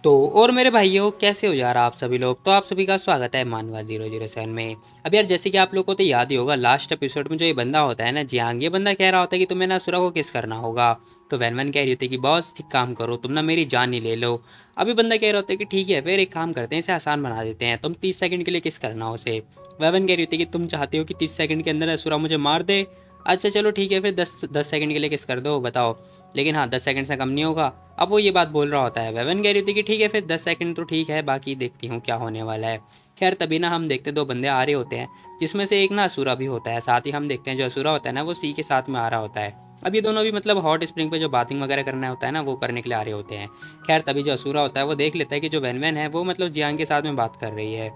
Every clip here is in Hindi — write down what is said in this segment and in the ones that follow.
तो और मेरे भाइयों, कैसे हो यार आप सभी लोग। तो आप सभी का स्वागत है मानवा 007 में। अब यार, जैसे कि आप लोगों को तो याद ही होगा, लास्ट एपिसोड में जो ये बंदा होता है ना, जियांग, ये बंदा कह रहा होता है कि तुम्हें ना असुरा को किस करना होगा। तो वैन कह रही होती है कि बॉस एक काम करो, तुम ना मेरी जान ही ले लो। अभी बंदा कह रहा होता है कि ठीक है, फिर एक काम करते हैं, इसे आसान बना देते हैं, तुम 30 सेकंड के लिए किस करना हो उसे। वैवन कह रही होती है कि तुम चाहते हो कि 30 सेकंड के अंदर असुरा मुझे मार दे। अच्छा चलो ठीक है, फिर 10 10 सेकंड के लिए किस कर दो बताओ। लेकिन हाँ, 10 सेकंड से कम नहीं होगा। अब वो ये बात बोल रहा होता है, वेवन कह रही थी कि ठीक है फिर 10 सेकंड तो ठीक है, बाकी देखती हूँ क्या होने वाला है। खैर तभी ना हम देखते दो बंदे आ रहे होते हैं, जिसमें से एक ना असुरा भी होता है। साथ ही हम देखते हैं जो असुरा होता है ना, वो सी के साथ में आ रहा होता है। अब ये दोनों भी मतलब हॉट स्प्रिंग पे जो बाथिंग वगैरह करना होता है ना, वो करने के लिए आ रहे होते हैं। खैर तभी जो असुरा होता है वो देख लेता है कि जो वैन वैन है वो मतलब जियांग के साथ में बात कर रही है।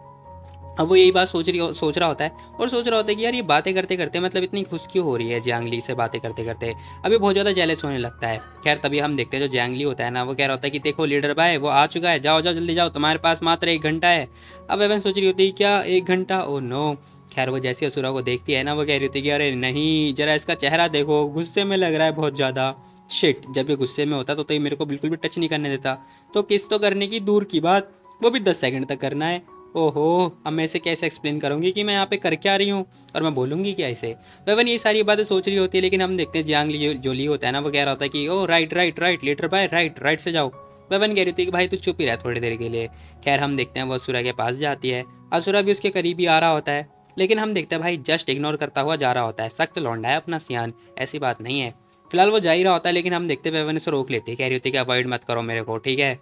अब वो यही बात सोच रहा होता है, और सोच रहा होता है कि यार ये बातें करते करते मतलब इतनी खुश क्यों हो रही है जियांगली से बातें करते करते। अभी बहुत ज़्यादा जेलस होने लगता है। खैर तभी हम देखते हैं जो जियांगली होता है ना, वो कह रहा होता है कि देखो लीडर भाई वो आ चुका है, जाओ जाओ जल्दी जाओ, तुम्हारे पास मात्र 1 घंटा है। अब एवन सोच रही होती है क्या 1 घंटा, ओ नो। खैर वो जैसी असुरा को देखती है ना, वो कह रही होती है कि अरे नहीं, जरा इसका चेहरा देखो, गुस्से में लग रहा है बहुत ज़्यादा। शिट, जब ये गुस्से में होता तो ये मेरे को बिल्कुल भी टच नहीं करने देता। तो किस तो करने की दूर की बात, वो भी 10 सेकंड तक करना है। ओहो, अब मैं इसे कैसे एक्सप्लेन करूंगी कि मैं यहाँ पे कर क्या रही हूँ, और मैं बोलूँगी क्या इसे। वेवन ये सारी बातें सोच रही होती है, लेकिन हम देखते हैं जियांग जो ली होता है ना, वो कह रहा होता है कि ओ राइट राइट राइट लीटर बाय, राइट राइट से जाओ। वेवन कह रही थी कि भाई तू चुप ही रह थोड़ी देर के लिए। खैर हम देखते हैं वो असुरा के पास जाती है। असुरा भी उसके करीब ही आ रहा होता है, लेकिन हम देखते हैं भाई जस्ट इग्नोर करता हुआ जा रहा होता है। सख्त लौंडा है अपना सियान, ऐसी बात नहीं है। फिलहाल वो जा ही रहा होता है, लेकिन हम देखते हैं वेवन इसे रोक लेती है, कह रही होती है कि अवॉइड मत करो मेरे को, ठीक है।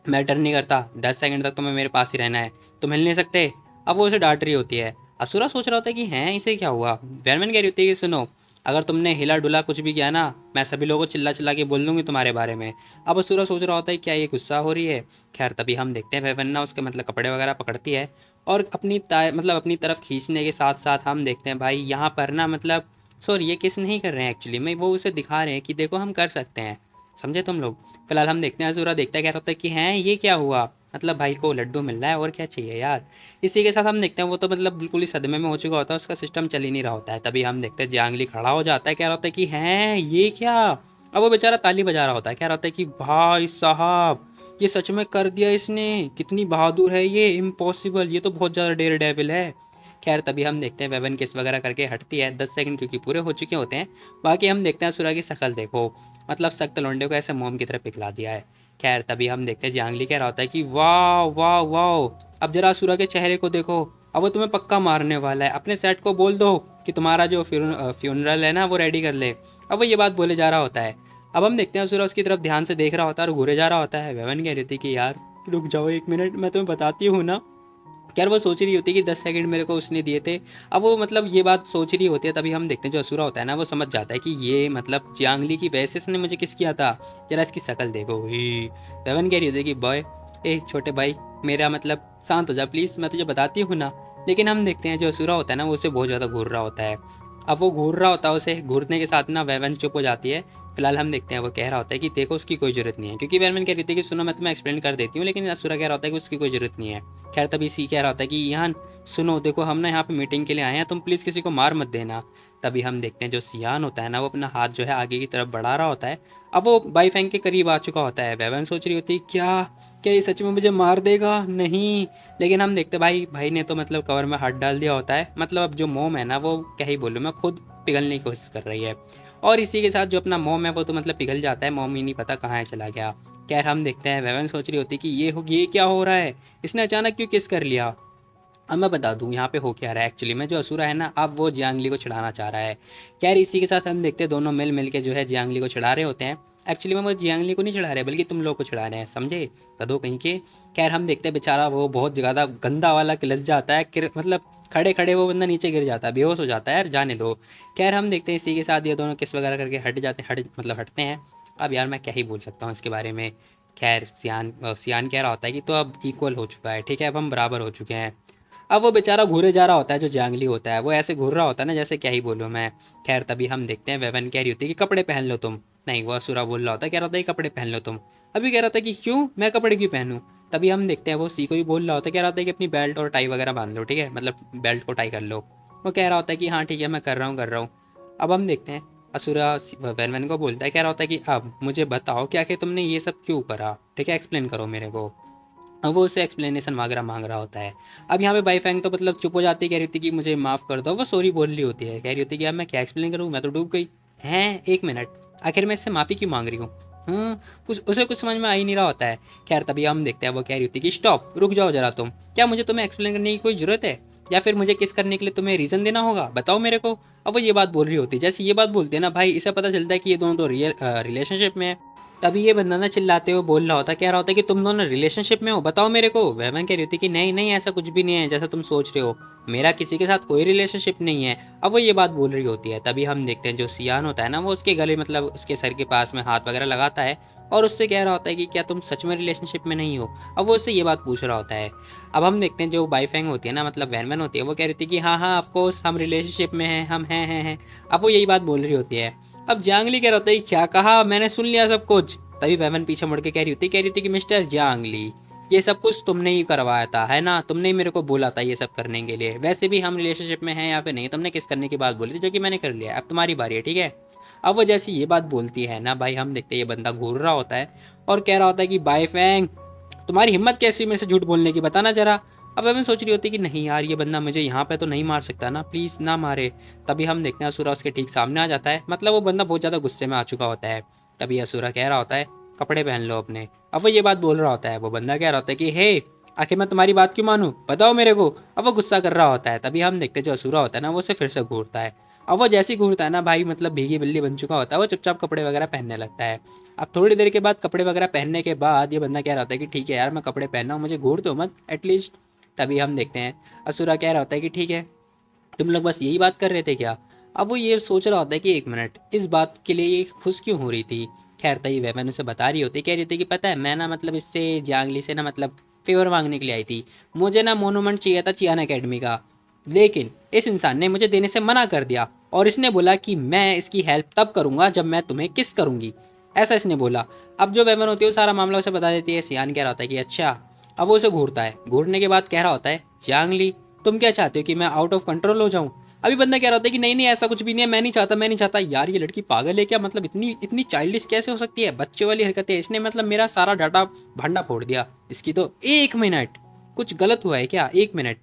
मैटर नहीं करता, 10 सेकंड तक तुम्हें मेरे पास ही रहना है, तुम हिल नहीं सकते। अब वो उसे डांट रही होती है। असुरा सोच रहा होता है कि हैं इसे क्या हुआ। वेरमैन कह रही होती है कि सुनो, अगर तुमने हिला डुला कुछ भी किया ना, मैं सभी लोगों को चिल्ला चिल्ला के बोल दूंगी तुम्हारे बारे में। अब असुरा सोच रहा होता है क्या ये गुस्सा हो रही है। खैर तभी हम देखते हैं वेवन ना उसके मतलब कपड़े वगैरह पकड़ती है, और मतलब अपनी तरफ खींचने के साथ साथ हम देखते हैं भाई यहाँ पर ना मतलब, सॉरी ये किस नहीं कर रहे हैं एक्चुअली में, वो उसे दिखा रहे हैं कि देखो हम कर सकते हैं, समझे तुम लोग। फिलहाल हम देखते हैं अजूरा देखता है, कह रहा होता है कि हैं ये क्या हुआ, मतलब भाई को लड्डू मिल रहा है और क्या चाहिए यार। इसी के साथ हम देखते हैं वो तो मतलब बिल्कुल ही सदमे में हो चुका होता है, उसका सिस्टम चल ही नहीं रहा होता है। तभी हम देखते हैं जियांगली खड़ा हो जाता है, कह रहा होता है कि हैं ये क्या। अब वो बेचारा ताली बजा रहा होता है, कह रहा होता है कि भाई साहब ये सच में कर दिया इसने, कितनी बहादुर है ये, इम्पॉसिबल, ये तो बहुत ज़्यादा डेयर डेविल है। खैर तभी हम देखते हैं वेवन किस वगैरह करके हटती है, 10 सेकंड क्योंकि पूरे हो चुके होते हैं। बाकी हम देखते हैं असुरा की शक्ल देखो, मतलब सख्त लौंडे को ऐसे मोम की तरह पिघला दिया है। खैर तभी हम देखते हैं जियांगली कह रहा होता है कि वाह वाह वाह, अब जरा असुरा के चेहरे को देखो, अब वो तुम्हें पक्का मारने वाला है, अपने सेट को बोल दो कि तुम्हारा जो फ्यूनरल है ना वो रेडी कर ले। अब वो ये बात बोले जा रहा होता है। अब हम देखते हैं असुरा उसकी तरफ ध्यान से देख रहा होता है और घूरे जा रहा होता है। वेवन कह रही थी कि यार रुक जाओ 1 मिनट, मैं तुम्हें बताती हूँ ना। यार वो सोच रही होती है कि 10 सेकंड मेरे को उसने दिए थे। अब वो मतलब ये बात सोच रही होती है, तभी हम देखते हैं जो असुरा होता है ना, वो समझ जाता है कि ये मतलब जियांगली की वजह से इसने मुझे किस किया था, जरा इसकी शक्ल देखो ही। रेवन कह रही होती है कि बॉय, ए छोटे भाई, मेरा मतलब शांत हो जा प्लीज़, मैं तुझे बताती हूँ ना। लेकिन हम देखते हैं जो असुरा होता है ना, वो उसे बहुत ज़्यादा घूर रहा होता है। अब वो घूर रहा होता है, उसे घूरने के साथ ना वेवन चुप हो जाती है। फिलहाल हम देखते हैं वो कह रहा होता है कि देखो उसकी कोई ज़रूरत नहीं है, क्योंकि वेवन कह रही थी कि सुनो मैं तुम्हें एक्सप्लेन कर देती हूँ, लेकिन असुरा कह रहा होता है कि उसकी कोई ज़रूरत नहीं है। खैर तभी सी कह रहा होता है कि यहाँ सुनो देखो, हम ना यहाँ पे मीटिंग के लिए आए हैं, तुम प्लीज़ किसी को मार मत देना। तभी हम देखते हैं जो सियान होता है ना, वो अपना हाथ जो है आगे की तरफ बढ़ा रहा होता है। अब वो बाईफैंग के करीब आ चुका होता है। वेवन सोच रही होती है क्या, क्या ये सच में मुझे मार देगा, नहीं। लेकिन हम देखते भाई भाई ने तो मतलब कवर में हाथ डाल दिया होता है, मतलब अब जो मोम है ना, वो क्या ही बोलूँ मैं, खुद पिघलने की कोशिश कर रही है। और इसी के साथ जो अपना मोम है वो तो मतलब पिघल जाता है, मोम ही नहीं पता कहाँ है चला गया। खैर हम देखते हैं वेवन सोच रही होती कि ये क्या हो रहा है, इसने अचानक क्यों किस कर लिया। अब मैं बता दूँ यहाँ पे हो क्या रहा है एक्चुअली में, जो असुरा है ना, अब वो जियांगली को छिड़ाना चाह रहा है। खैर इसी के साथ हम देखते हैं दोनों मिल मिल के जो है जियांगली को छिड़ा रहे होते हैं। एक्चुअली में वो जियांगली को नहीं छिड़ा रहे, बल्कि तुम लोग को छिड़ा रहे हैं, समझे कदो कहीं के। खैर हम देखते हैं बेचारा वो बहुत ज़्यादा गंदा वाला किलस जाता है, मतलब खड़े खड़े वो बंदा नीचे गिर जाता है, बेहोश हो जाता है यार, जाने दो। खैर हम देखते हैं इसी के साथ ये दोनों किस वगैरह करके हट जाते हट मतलब हटते हैं। अब यार मैं क्या ही बोल सकता हूँ इसके बारे में। खैर सियान कह रहा होता है कि तो अब इक्वल हो चुका है, ठीक है, अब हम बराबर हो चुके हैं। अब वो बेचारा घूरे जा रहा होता है, जो जंगली होता है वो ऐसे घूर रहा होता है ना, जैसे क्या ही बोलूँ मैं। खैर तभी हम देखते हैं वेवन कह रही होती है कि कपड़े पहन लो तुम। नहीं, वो असुरा बोल रहा होता है, कह रहा होता है कि कपड़े पहन लो तुम। अभी कह रहा था कि क्यों, मैं कपड़े क्यों पहनूं। तभी हम देखते हैं वो सी को ही बोल रहा होता है, कह रहा होता है कि अपनी बेल्ट और टाई वगैरह बांध लो, ठीक है, मतलब बेल्ट को टाई कर लो। वो कह रहा होता है कि हाँ ठीक है मैं कर रहा हूँ कर रहा हूँ। अब हम देखते हैं असुरा वैन को बोलता है, कह रहा होता है कि अब मुझे बताओ कि आखिर तुमने ये सब क्यों करा, ठीक है, एक्सप्लेन करो मेरे को। अब वो उससे एक्सप्लेनेशन वगैरह मांग रहा होता है। अब यहाँ पे बाई फैंग तो मतलब चुप हो जाती है, कह रही होती है कि मुझे माफ़ कर दो। वो सॉरी बोल रही होती है, कह रही होती है कि अब मैं क्या एक्सप्लेन करूँ, मैं तो डूब गई। हैं, एक मिनट, आखिर मैं इससे माफ़ी क्यों मांग रही हूँ? कुछ उसे कुछ समझ में आ ही नहीं रहा होता है। खैर तभी हम देखते हैं, वो कह रही होती है कि स्टॉप, रुक जाओ जरा तुम, क्या मुझे तुम्हें एक्सप्लेन करने की कोई ज़रूरत है, या फिर मुझे किस करने के लिए तुम्हें रीज़न देना होगा, बताओ मेरे को। अब वो ये बात बोल रही होती है, जैसे ये बात बोलते हैं ना भाई, इसे पता चलता है कि ये दोनों तो रिलेशनशिप में है। तभी ये बंदा ना चिल्लाते हुए बोल रहा होता है, कह रहा होता है कि तुम दोनों रिलेशनशिप में हो, बताओ मेरे को। वह कह रही होती है कि नहीं नहीं, ऐसा कुछ भी नहीं है जैसा तुम सोच रहे हो, मेरा किसी के साथ कोई रिलेशनशिप नहीं है। अब वो ये बात बोल रही होती है, तभी हम देखते हैं जो सियान होता है ना, वो उसके गले मतलब उसके सर के पास में हाथ वगैरह लगाता है और उससे कह रहा होता है कि क्या तुम सच में रिलेशनशिप में नहीं हो। अब वो उससे ये बात पूछ रहा होता है। अब हम देखते हैं जो बाईफेंग होती है ना, मतलब वैन होती है, वो कह रही थी कि हाँ हाँ ऑफकोर्स हम रिलेशनशिप में हैं, हम हैं। अब वो यही बात बोल रही होती है। अब जांगली कह रहा होता है, क्या कहा, मैंने सुन लिया सब कुछ। तभी वैमन पीछे मुड़ के कह रही थी कि मिस्टर जांगली, ये सब कुछ तुमने ही करवाया था, है ना, तुमने ही मेरे को बोला था ये सब करने के लिए, वैसे भी हम रिलेशनशिप में हैं या फिर नहीं, तुमने किस करने की बात बोली थी जो कि मैंने कर लिया, अब तुम्हारी बारी है, ठीक है। अब वो जैसी ये बात बोलती है ना भाई, हम देखते हैं ये बंदा घूर रहा होता है और कह रहा होता है कि बाय फैंग, तुम्हारी हिम्मत कैसी हुई मेरे से झूठ बोलने की, बताना जरा। अब मैं सोच रही होती कि नहीं यार, ये बंदा मुझे यहाँ पे तो नहीं मार सकता ना, प्लीज़ ना मारे। तभी हम देखते हैं असुरा उसके ठीक सामने आ जाता है, मतलब वो बंदा बहुत ज़्यादा गुस्से में आ चुका होता है। तभी असुरा कह रहा होता है, कपड़े पहन लो अपने। अब वो ये बात बोल रहा होता है, वो बंदा कह रहा होता है कि हे, आखिर मैं तुम्हारी बात क्यों मानूं, बताओ मेरे को। अब वो गुस्सा कर रहा होता है। तभी हम देखते हैं जो असुरा होता है ना, वो उसे फिर से घूरता है। अब वो जैसे ही घूरता है ना भाई, मतलब भीगी बिल्ली बन चुका होता है, वो चुपचाप कपड़े वगैरह पहनने लगता है। अब थोड़ी देर के बाद कपड़े वगैरह पहनने के बाद ये बंदा कह रहा होता है कि ठीक है यार, मैं कपड़े पहना हूँ, मुझे घूर दो मत एटलीस्ट। तभी हम देखते हैं असुरा कह रहा होता है कि ठीक है, तुम लोग बस यही बात कर रहे थे क्या। अब वो ये सोच रहा होता है कि एक मिनट, इस बात के लिए ये खुश क्यों हो रही थी। खैर तभी वह मैंने उसे बता रही होती, कह रही थी कि पता है मैं ना मतलब इससे जांगली से ना मतलब फेवर मांगने के लिए आई थी, मुझे ना मोनूमेंट चाहिए था चियान एकेडमी का, लेकिन इस इंसान ने मुझे देने से मना कर दिया और इसने बोला कि मैं इसकी हेल्प तब करूंगा जब मैं तुम्हें किस करूंगी, ऐसा इसने बोला। अब जो वेमन होती है वो सारा मामला उसे बता देती है। सियान कह रहा होता है कि अच्छा। अब वो उसे घूरता है, घूरने के बाद कह रहा होता है, जांगली तुम क्या चाहते हो कि मैं आउट ऑफ कंट्रोल हो जाऊं। अभी बंदा कह रहा होता है कि नहीं नहीं, ऐसा कुछ भी नहीं है, मैं नहीं चाहता, मैं नहीं चाहता। यार ये लड़की पागल है क्या, मतलब इतनी इतनी चाइल्डिश कैसे हो सकती है, बच्चे वाली हरकतें, इसने मतलब मेरा सारा डाटा भंडा फोड़ दिया इसकी तो। एक मिनट, कुछ गलत हुआ है क्या, एक मिनट।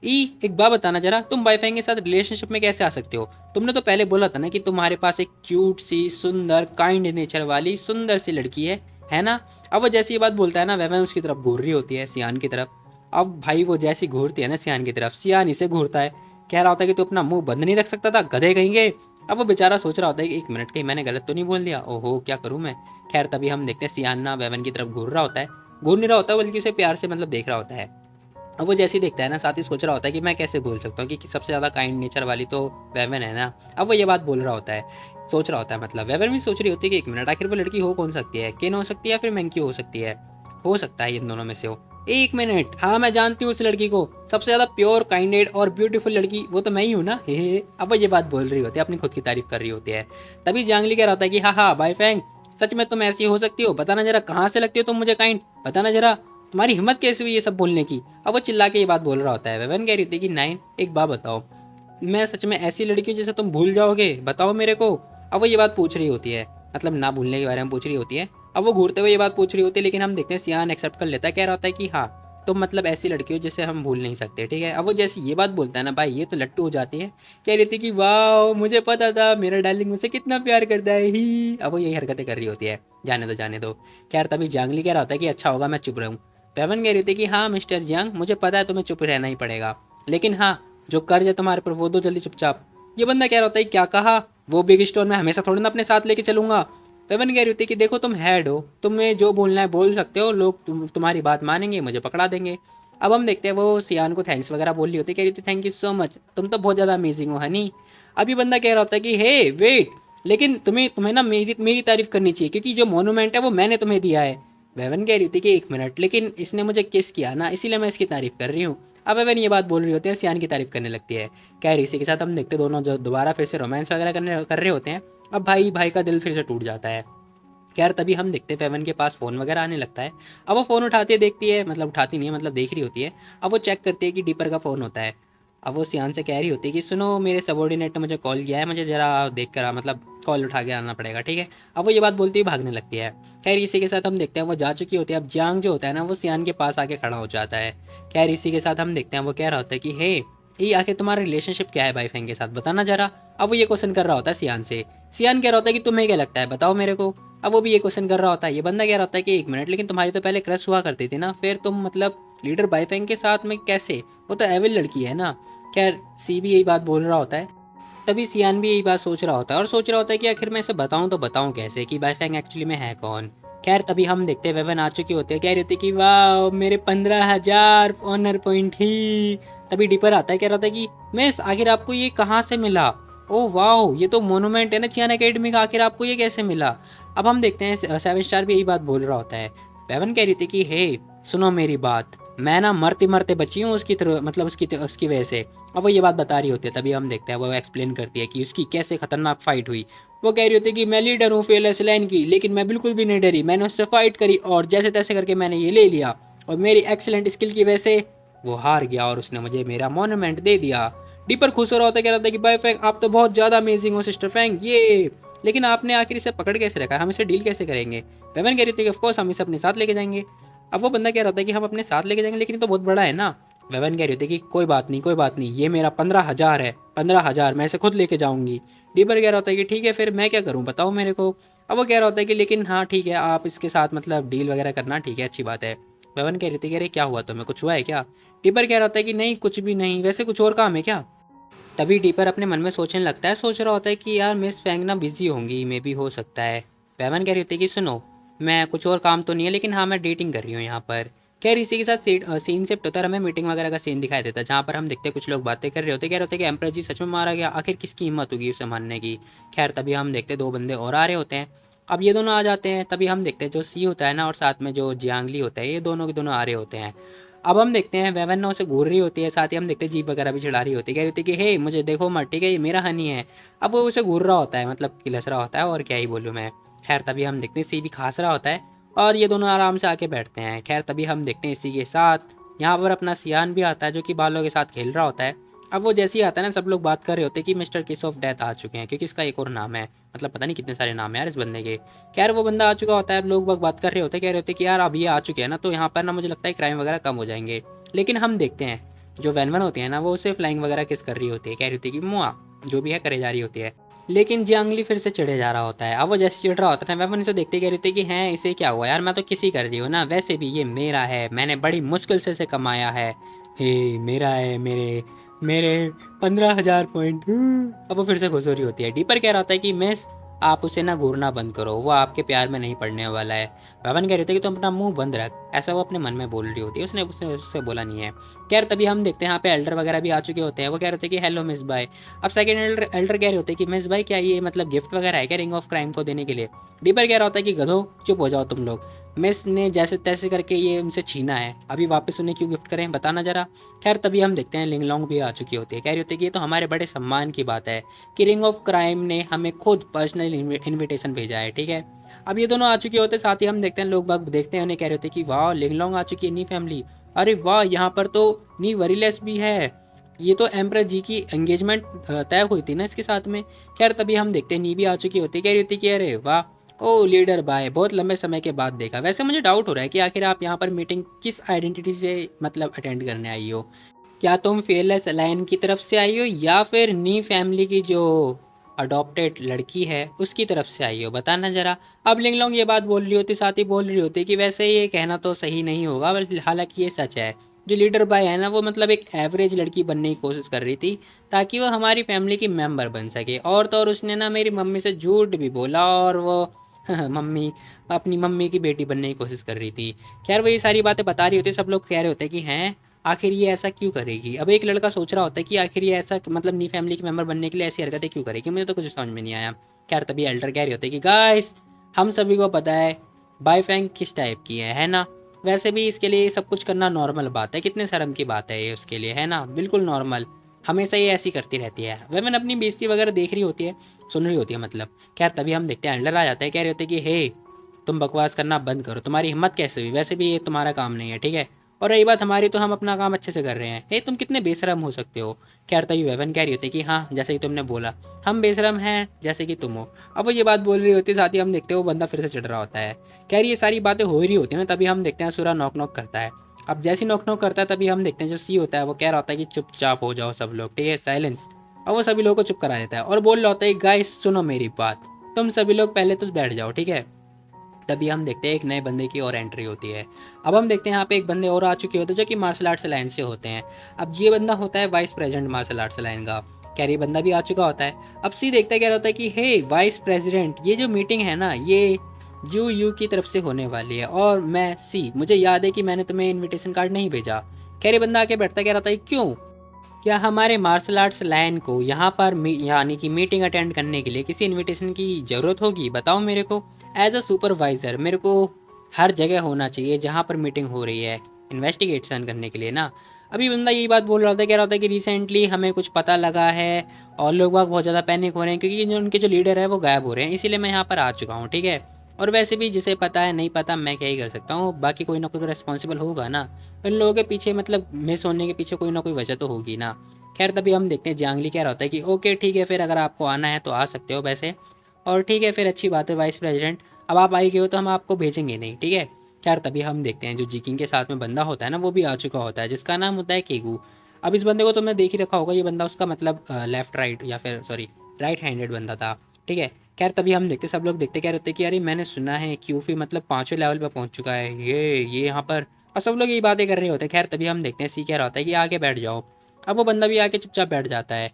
ई एक बात बताना जरा, तुम वाईफाई के साथ रिलेशनशिप में कैसे आ सकते हो। तुमने तो पहले बोला था ना कि तुम्हारे पास एक क्यूट सी सुंदर काइंड नेचर वाली सुंदर सी लड़की है ना। अब वो जैसी ये बात बोलता है ना, वह उसकी तरफ घूर रही होती है, सियान की तरफ। अब भाई वो जैसी घूरती है ना सियान की तरफ, सियान इसे घूरता है, कह रहा होता है कि तू अपना मुंह बंद नहीं रख सकता था, गधे कहेंगे। अब वो बेचारा सोच रहा होता है कि एक मिनट, कहीं मैंने गलत तो नहीं बोल दिया, ओहो क्या करूँ मैं। खैर तभी हम देखते हैं सियान ना वेवन की तरफ घूर रहा होता है, घूर नहीं रहा होता बल्कि उसे प्यार से मतलब देख रहा होता है। अब वो जैसे ही देखता है ना, साथ ही सोच रहा होता है कि मैं कैसे बोल सकता हूँ कि सबसे ज़्यादा काइंड नेचर वाली तो वेवन है ना। अब वो ये बात बोल रहा होता है, सोच रहा होता है, मतलब वेवन भी सोच रही होती है कि एक मिनट, आखिर वो लड़की हो कौन सकती है, केन हो सकती है या फिर मैंकी हो सकती है, हो सकता है इन दोनों में से हो। एक मिनट, हाँ मैं जानती हूँ उस लड़की को, सबसे ज़्यादा प्योर काइंडेड और ब्यूटीफुल लड़की वो तो मैं ही हूँ ना, हे। अब वो ये बात बोल रही होती है, अपनी खुद की तारीफ कर रही होती है। तभी जांगली कह रहा होता है कि हाँ हाँ बाई फैंग, सच में तुम ऐसी हो सकती हो, बताना जरा कहाँ से लगती हो तुम मुझे काइंड, बताना जरा, तुम्हारी हिम्मत कैसे हुई ये सब बोलने की। अब वो चिल्ला के ये बात बोल रहा होता है। वेवन कह रही थी कि नाइन एक बात बताओ, मैं सच में ऐसी लड़की हूँ जिसे तुम भूल जाओगे, बताओ मेरे को। अब वो ये बात पूछ रही होती है, मतलब ना भूलने के बारे में पूछ रही होती है। अब वो घूरते हुए ये बात पूछ रही होती है, लेकिन हम देखते हैं सियान एक्सेप्ट कर लेता है, कह रहा होता है कि हाँ तुम मतलब ऐसी लड़की हो जिसे हम भूल नहीं सकते, ठीक है। अब वो जैसे ये बात बोलता है ना भाई, ये तो लट्टू हो जाती है, कह रही थी कि वाह मुझे पता था मेरा डार्लिंग मुझसे कितना प्यार करता है ही। अब वो यही हरकतें कर रही होती है, जाने दो जाने दो। खैर तभी जांगली कह रहा होता है कि अच्छा होगा मैं चुप रहूँ। पेवन कह रही थी कि हाँ मिस्टर जियांग, मुझे पता है तुम्हें चुप रहना ही पड़ेगा, लेकिन हाँ जो कर्ज है तुम्हारे पर वो दो जल्दी चुपचाप। ये बंदा कह रहा होता है क्या कहा, वो बिग स्टोर में हमेशा थोड़ी ना अपने साथ लेके चलूंगा। पेवन कह रही होती है कि देखो तुम हेड हो, तुम्हें जो बोलना है बोल सकते हो, लोग तुम्हारी बात मानेंगे, मुझे पकड़ा देंगे। अब हम देखते हैं वो सियान को थैंक्स वगैरह बोल रही होती है, कह रही थी थैंक यू सो मच, तुम तो बहुत ज़्यादा अमेजिंग हो हनी। अभी बंदा कह रहा होता है कि हे वेट, लेकिन तुम्हें तुम्हें ना मेरी मेरी तारीफ करनी चाहिए, क्योंकि जो मोनूमेंट है वो मैंने तुम्हें दिया है। वेवन कह रही थी कि एक मिनट, लेकिन इसने मुझे किस किया ना, इसीलिए मैं इसकी तारीफ कर रही हूँ। अब वेवन ये बात बोल रही होती है और सियान की तारीफ करने लगती है। खैर इसी के साथ हम देखते दोनों जो दोबारा फिर से रोमांस वगैरह कर रहे होते हैं। अब भाई भाई का दिल फिर से टूट जाता है। खैर तभी हम देखते हैं फेवन के पास फ़ोन वगैरह आने लगता है। अब वो फ़ोन उठाती है, देखती है, मतलब उठाती नहीं है, मतलब देख रही होती है। अब वो चेक करती है कि डीपर का फ़ोन होता है। अब वो सियान से कह रही होती है कि सुनो मेरे सबॉर्डिनेट ने मुझे कॉल किया है, मुझे ज़रा देख कर मतलब कॉल उठा के आना पड़ेगा, ठीक है। अब वो ये बात बोलती हुई भागने लगती है। खैर इसी के साथ हम देखते हैं वो जा चुकी होती है। अब जियांग जो होता है ना वो सियान के पास आके खड़ा हो जाता है। खैर इसी के साथ हम देखते हैं वो कह रहा होता है कि हे ये आखिर तुम्हारा रिलेशनशिप क्या है भाई फैंग के साथ, बताना जरा। अब वो ये क्वेश्चन कर रहा होता है सियान से। सियान कह रहा होता है कि तुम्हें क्या लगता है, बताओ मेरे को। अब वो भी ये क्वेश्चन कर रहा होता है। ये बंदा कह रहा होता है कि 1 मिनट, लेकिन तुम्हारी तो पहले क्रश हुआ करती थी ना, फिर तुम मतलब लीडर बाईफेंग के साथ में कैसे, वो तो एविल लड़की है ना। खैर सी भी यही बात बोल रहा होता है। तभी सियान भी यही बात सोच रहा होता है और सोच रहा होता है कि आखिर मैं इसे बताऊं तो बताऊं कैसे कि बाईफेंग एक्चुअली में है कौन। खैर तभी हम देखते हैं वेवन आ चुकी होती है। कह रही होती है कि वाह मेरे 15,000 ऑनर पॉइंट ही। तभी डिपर आता है, कह रहा था कि मिस आखिर आपको ये कहाँ से मिला। ओ वाह ये तो मोनूमेंट है ना चियान एकेडमी का, आखिर आपको ये कैसे मिला। अब हम देखते हैं 7 स्टार भी यही बात बोल रहा होता है। वेवन कह रही थी कि हे सुनो मेरी बात, मैं ना मरते मरते बची हूँ उसकी तरह, मतलब उसकी वजह से। अब वो ये बात बता रही होती है। तभी हम देखते हैं वो एक्सप्लेन करती है कि उसकी कैसे खतरनाक फाइट हुई। वो कह रही होती है कि मैं लीडर हूँ फेयरलेस लाइन की, लेकिन मैं बिल्कुल भी नहीं डरी, मैंने उससे फाइट करी और जैसे तैसे करके मैंने ये ले लिया, और मेरी एक्सीलेंट स्किल की वजह से वो हार गया और उसने मुझे मेरा मोनूमेंट दे दिया। डीपर खुश हो रहा होता है, कह रहा था कि बाय फैंग आप तो बहुत ज़्यादा अमेजिंग हो सिस्टर फैंग, ये लेकिन आपने आखिर इसे पकड़ कैसे रखा, हम इसे डील कैसे करेंगे। वेवन कह रही थी कि ऑफकोर्स हम इसे अपने साथ लेके जाएंगे। अब वो बंदा कह रहा था कि हम अपने साथ लेके जाएंगे, लेकिन ये तो बहुत बड़ा है ना। वेवन कह रही थी कि कोई बात नहीं कोई बात नहीं, ये मेरा 15,000 है, 15,000 मैं इसे खुद लेके जाऊंगी। डीपर कह रहा होता है कि ठीक है फिर मैं क्या करूं बताओ मेरे को। अब वो कह रहा होता है कि लेकिन हाँ ठीक है आप इसके साथ मतलब डील वगैरह करना, ठीक है अच्छी बात है। वेवन कह रही थी कि अरे क्या हुआ तुम्हें, कुछ हुआ है क्या। डीपर कह रहा होता है कि नहीं कुछ भी नहीं, वैसे कुछ और काम है क्या। तभी डीपर अपने मन में सोचने लगता है, सोच रहा होता है कि यार मिस फैंग ना बिजी होंगी, मे भी हो सकता है। पैमन कह रही होती है कि सुनो मैं कुछ और काम तो नहीं है, लेकिन हाँ मैं डेटिंग कर रही हूँ यहाँ पर। खैर इसी के साथ सीन शिफ्ट होता है, हमें मीटिंग वगैरह का सीन दिखाई देता है, जहाँ पर हम देखते हैं कुछ लोग बातें कर रहे होते हैं, कह रहे होते हैं कि एम्प्रेस जी सच में मारा गया, आखिर किसकी हिम्मत होगी उसे मानने की। खैर तभी हम देखते हैं 2 बंदे और आ रहे होते हैं। अब ये दोनों आ जाते हैं। तभी हम देखते हैं जो सी होता है ना और साथ में जो जियांगली होता है, ये दोनों के दोनों आ रहे होते हैं। अब हम देखते हैं वेवन ना उसे घूर रही होती है, साथ ही हम देखते हैं जीप वगैरह भी चढ़ा रही होती है, कह रही होती है कि हे मुझे देखो मत, ठीक है ये मेरा हनी है। अब वो उसे घूर रहा होता है, मतलब किलस रहा होता है, और क्या ही बोलूँ मैं। खैर तभी हम देखते हैं सी भी खास रहा होता है और ये दोनों आराम से आके बैठते हैं। खैर तभी हम देखते हैं इसी के साथ यहाँ पर अपना सियान भी आता है, जो कि बालों के साथ खेल रहा होता है। अब वो जैसे ही आता है ना सब लोग बात कर रहे होते हैं कि मिस्टर किस ऑफ डेथ आ चुके हैं, क्योंकि इसका एक और नाम है, मतलब पता नहीं कितने सारे नाम है यार इस बंदे के। खैर वो बंदा आ चुका होता है। अब लोग बात कर रहे होते हैं, कह रहे होते हैं कि यार अब ये आ चुके हैं ना तो यहाँ पर ना मुझे लगता है क्राइम वगैरह कम हो जाएंगे। लेकिन हम देखते हैं जो वैन होती है ना वो उसे फ्लाइंग वगैरह किस कर रही होती है, कह रही होती है कि मुआ जो भी है करे जा रही होती है। लेकिन जियांगली फिर से चिढ़े जा रहा होता है। अब वो जैसे चिढ़ रहा होता है वैन इसे देखते कह रही होती है कि हैं इसे क्या हुआ यार, मैं तो किसी कर रही हूँ ना, वैसे भी ये मेरा है, मैंने बड़ी मुश्किल से इसे कमाया है। हे मेरा है, मेरे मेरे 15,000 पॉइंट। अब वो फिर से खुश हो रही होती है। डीपर कह रहा होता है कि मिस आप उसे ना घूरना बंद करो, वो आपके प्यार में नहीं पड़ने वाला है। पवन कह रहे थे कि तुम अपना मुंह बंद रख, ऐसा वो अपने मन में बोल रही होती है, उसने उसने उससे बोला नहीं है। खैर तभी हम देखते हैं यहाँ पे एल्डर वगैरह भी आ चुके होते हैं। वो कह रहे थे कि हेलो मिस बाय। अब सेकंड एल्डर कह रहे होते हैं कि मिस बाय क्या ये मतलब गिफ्ट वगैरह है क्या रिंग ऑफ क्राइम को देने के लिए। डीपर कह रहा होता है कि गधो चुप हो जाओ तुम लोग, मिस ने जैसे तैसे करके ये उनसे छीना है, अभी वापस उन्हें क्यों गिफ्ट करें बताना जरा। खैर तभी हम देखते हैं लिंग लॉन्ग भी आ चुकी होती है, कह रही होती है कि ये तो हमारे बड़े सम्मान की बात है कि रिंग ऑफ क्राइम ने हमें खुद पर्सनल इन्विटेशन भेजा है, ठीक है। अब ये दोनों आ चुके होते हैं, साथ ही हम देखते हैं लोग बाग देखते हैं उन्हें, कह रहे होते हैं कि वाह लिंग लॉन्ग आ चुकी है, नी फैमिली, अरे वाह यहाँ पर तो नी वरीलेस भी है, ये तो एम्पर जी की एंगेजमेंट तय हुई थी ना इसके साथ में। खैर तभी हम देखते हैं नी भी आ चुकी होती है, कह रही होती कि अरे वाह ओ लीडर बाय बहुत लंबे समय के बाद देखा। वैसे मुझे डाउट हो रहा है कि आखिर आप यहाँ पर मीटिंग किस आइडेंटिटी से मतलब अटेंड करने आई हो, क्या तुम फेयरलेस अलायन की तरफ से आई हो या फिर नी फैमिली की जो अडॉप्टेड लड़की है उसकी तरफ से आई हो, बताना जरा। अब लिंगलोंग ये बात बोल रही होती, साथ ही बोल रही होती कि वैसे ये कहना तो सही नहीं होगा, हालांकि ये सच है। जो लीडर बाय है ना वो मतलब एक एवरेज लड़की बनने की कोशिश कर रही थी ताकि वो हमारी फैमिली की मेंबर बन सके, और तो और उसने ना मेरी मम्मी से झूठ भी बोला और वो मम्मी अपनी मम्मी की बेटी बनने की कोशिश कर रही थी। खैर वो ये सारी बातें बता रही होती, सब लोग कह रहे होते हैं कि हैं आखिर ये ऐसा क्यों करेगी। अब एक लड़का सोच रहा होता है कि आखिर ये ऐसा मतलब नी फैमिली के मेंबर बनने के लिए ऐसी हरकतें क्यों करेगी, मुझे तो कुछ समझ में नहीं आया। खैर तभी एल्डर कह रहे होते हैं कि गाइस हम सभी को पता है बाईफैंग किस टाइप की है ना, वैसे भी इसके लिए सब कुछ करना नॉर्मल बात है, कितने शर्म की बात है ये उसके लिए, है ना, बिल्कुल नॉर्मल, हमेशा ये ऐसी करती रहती है। वह अपनी बेइज्जती वगैरह देख रही होती है, सुन रही होती है मतलब। खैर तभी हम देखते हैं एल्डर आ जाता है, कह रहे होते हैं कि हे तुम बकवास करना बंद करो, तुम्हारी हिम्मत कैसे हुई, वैसे भी ये तुम्हारा काम नहीं है, ठीक है। और रही बात हमारी, तो हम अपना काम अच्छे से कर रहे हैं। हे तुम कितने बेशरम हो सकते हो। खैर तभी वेवन कह रही होती है कि हाँ, जैसे कि तुमने बोला, हम बेशरम हैं जैसे कि तुम हो। अब वो ये बात बोल रही होती है, साथ ही हम देखते हैं वो बंदा फिर से चिढ़ रहा होता है। खैर ये सारी बातें हो रही होती है ना, तभी हम देखते हैं सूरा नॉक नॉक करता है। अब जैसे ही नॉक नॉक करता है तभी हम देखते हैं जो सी होता है वो कह रहा होता है कि चुपचाप हो जाओ सब लोग, ठीक है, साइलेंस। अब वो सभी लोगों को चुप करा देता है और बोल रहा होता है, गाइस सुनो मेरी बात, तुम सभी लोग पहले तो बैठ जाओ, ठीक है। तभी हम देखते हैं एक नए बंदे की और एंट्री होती है। अब हम देखते हैं यहाँ पे एक बंदे और आ चुके होते हैं जो कि मार्शल आर्ट्स लाइन से होते हैं। अब ये बंदा होता है vice president martial arts line का। कैरी बंदा भी आ चुका होता है। अब सी देखता है क्या होता है कि हे वाइस प्रेसिडेंट, ये जो मीटिंग है ना, ये यू की तरफ से होने वाली है और मैं सी, मुझे याद है कि मैंने तुम्हें इनविटेशन कार्ड नहीं भेजा। कैरी बंदा आके बैठता क्या रहता है, क्यों, क्या हमारे मार्शल आर्ट्स लाइन को यहाँ पर यानी कि मीटिंग अटेंड करने के लिए किसी इनविटेशन की ज़रूरत होगी, बताओ मेरे को। एज अ सुपरवाइज़र मेरे को हर जगह होना चाहिए जहाँ पर मीटिंग हो रही है इन्वेस्टिगेशन करने के लिए ना। अभी बंदा यही बात बोल रहा था, कह रहा था कि रिसेंटली हमें कुछ पता लगा है और लोग बाग बहुत ज़्यादा पैनिक हो रहे हैं क्योंकि जो उनके जो लीडर है वो गायब हो रहे हैं, इसीलिए मैं यहाँ पर आ चुका हूँ, ठीक है। और वैसे भी जिसे पता है नहीं पता, मैं क्या ही कर सकता हूँ, बाकी कोई ना कोई तो रिस्पॉन्सिबल होगा ना। इन लोगों के पीछे मतलब मिस होने के पीछे कोई ना कोई वजह तो होगी ना। खैर तभी हम देखते हैं जियांगली कह रहा होता है कि ओके ठीक है, फिर अगर आपको आना है तो आ सकते हो वैसे, और ठीक है फिर अच्छी बात है वाइस प्रेसिडेंट, अब आप आई गए हो तो हम आपको भेजेंगे नहीं, ठीक है। खैर तभी हम देखते हैं जो जीकिंग के साथ में बंदा होता है ना वो भी आ चुका होता है, जिसका नाम होता है केगू। अब इस बंदे को तुमने देख ही रखा होगा, ये बंदा उसका मतलब लेफ्ट राइट या फिर सॉरी राइट हैंडेड बंदा था, ठीक है। खैर तभी हम देखते, सब लोग देखते क्या रहते हैं कि अरे मैंने सुना है क्यूफी मतलब 5वें लेवल पर पहुंच चुका है ये यहाँ पर, और सब लोग यही बातें कर रहे होते हैं। खैर तभी हम देखते हैं सी कह रहा होता है कि आगे बैठ जाओ। अब वो बंदा भी आके चुपचाप बैठ जाता है।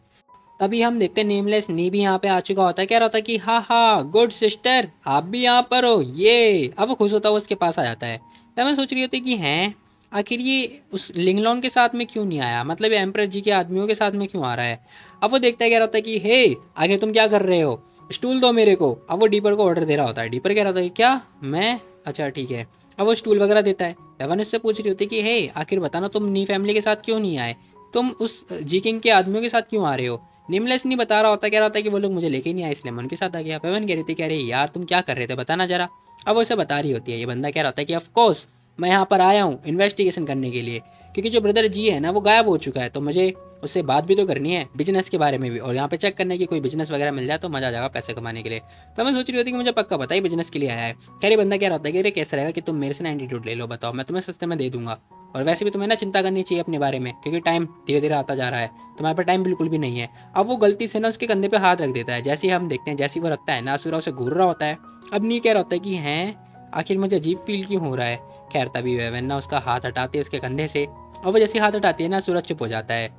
तभी हम देखते हैं नेमलेस नी भी यहाँ पे आ चुका होता है, कह रहा होता है कि हाँ हाँ गुड सिस्टर, आप भी यहाँ पर हो ये। अब वो खुश होता है, उसके पास आ जाता है। तब मैं सोच रही होती कि हैं आखिर ये उस लिंगलॉन के साथ में क्यों नहीं आया, मतलब ये एम्परर जी के आदमियों के साथ में क्यों आ रहा है। अब वो देखता है, कह रहा होता है कि हे आगे तुम क्या कर रहे हो, स्टूल दो मेरे को। अब वो डीपर को ऑर्डर दे रहा होता है, डीपर कह रहा होता है क्या मैं, अच्छा ठीक है। अब वो स्टूल वगैरह देता है। एवन इससे पूछ रही होती है कि हे आखिर बताना तुम नी फैमिली के साथ क्यों नहीं आए, तुम उस जी किंग के आदमियों के साथ क्यों आ रहे हो। निमलेस नहीं बता रहा होता, कह रहा होता है कि वो लोग मुझे लेके नहीं आए इसलिए मैं उनके साथ आ गया। पेवन कह रही थी कह रही यार तुम क्या कर रहे थे बताना जरा। अब वो उसे बता रही होती है। ये बंदा कह रहा होता है कि ऑफ कोर्स मैं यहाँ पर आया हूँ इन्वेस्टिगेशन करने के लिए, क्योंकि जो ब्रदर जी है ना वो गायब हो चुका है, तो मुझे उससे बात भी तो करनी है बिजनेस के बारे में भी, और यहाँ पे चेक करने की कोई बिजनेस वगैरह मिल जाए तो मजा आ जाएगा पैसे कमाने के लिए। तो मैं सोच रही होती कि मुझे पक्का पता ही बिजनेस के लिए आया है। कह रही बंदा क्या रहता है कि अरे कैसा रहेगा कि तुम मेरे से ना एटीट्यूड ले लो, बताओ मैं तुम्हें सस्ते में दे दूंगा। और वैसे भी तुम्हें ना चिंता करनी चाहिए अपने बारे में, क्योंकि टाइम धीरे धीरे आता जा रहा है, तुम्हारे पर टाइम बिल्कुल भी नहीं है। अब वो गलती से ना उसके कंधे पे हाथ रख देता है। जैसे ही हम देखते हैं जैसे ही वो रखता है ना, असुरा उसे घूर रहा होता है। अब नी कह रहा होता है कि हैं आखिर मुझे अजीब फील क्यों हो रहा है। खैर तभी वेवन ना उसका हाथ हटाती है उसके कंधे से, और वो जैसे हाथ हटाती है ना सूरज चुप हो जाता है।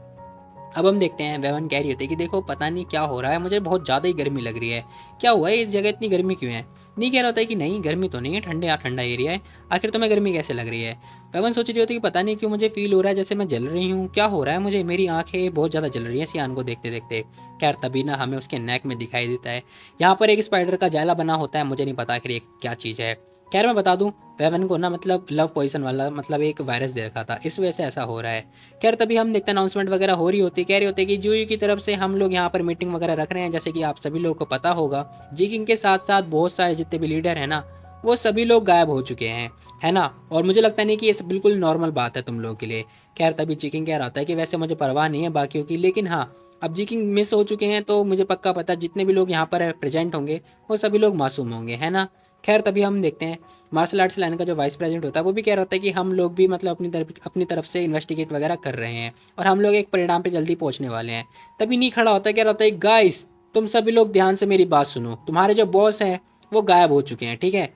अब हम देखते हैं वेवन कह रही होती है कि देखो पता नहीं क्या हो रहा है, मुझे बहुत ज़्यादा ही गर्मी लग रही है, क्या हुआ है इस जगह इतनी गर्मी क्यों है। नहीं कह रहा होता है कि नहीं गर्मी तो नहीं है, ठंडे ठंडा एरिया है, आखिर तुम्हें गर्मी कैसे लग रही है। वेवन सोच रही होती है कि पता नहीं क्यों मुझे फील हो रहा है जैसे मैं जल रही हूँ, क्या हो रहा है मुझे, मेरी आंखें बहुत ज़्यादा जल रही हैं सियान को देखते देखते। खैर तभी ना हमें उसके नेक में दिखाई देता है यहाँ पर एक स्पाइडर का जाला बना होता है, मुझे नहीं पता आखिर ये क्या चीज़ है। खैर मैं बता दूं वेवन को ना मतलब लव पॉइजन वाला मतलब एक वायरस दे रखा था, इस वजह से ऐसा हो रहा है। खैर तभी हम देखते हैं अनाउंसमेंट वगैरह हो रही होती है, कह रही होती है कि जूही की तरफ से हम लोग यहाँ पर मीटिंग वगैरह रख रहे हैं, जैसे कि आप सभी लोगों को पता होगा जी किंग के साथ साथ बहुत सारे जितने भी लीडर हैं ना वो सभी लोग गायब हो चुके हैं, है ना। और मुझे लगता नहीं कि ये सब बिल्कुल नॉर्मल बात है तुम लोगों के लिए। खैर तभी चिकिंग कह रहा था कि वैसे मुझे परवाह नहीं है बाकियों की, लेकिन हाँ अब जी किंग मिस हो चुके हैं तो मुझे पक्का पता जितने भी लोग यहाँ पर प्रेजेंट होंगे वो सभी लोग मासूम होंगे, है ना। खैर तभी हम देखते हैं मार्शल आर्ट्स लाइन का जो वाइस प्रेसिडेंट होता है वो भी कह रहा होता है कि हम लोग भी मतलब अपनी तरफ से इन्वेस्टिगेट वगैरह कर रहे हैं और हम लोग एक परिणाम पे जल्दी पहुंचने वाले हैं। तभी नहीं खड़ा होता है, कह रहा होता है गाइस तुम सभी लोग ध्यान से मेरी बात सुनो, तुम्हारे जो बॉस हैं वो गायब हो चुके हैं, ठीक है।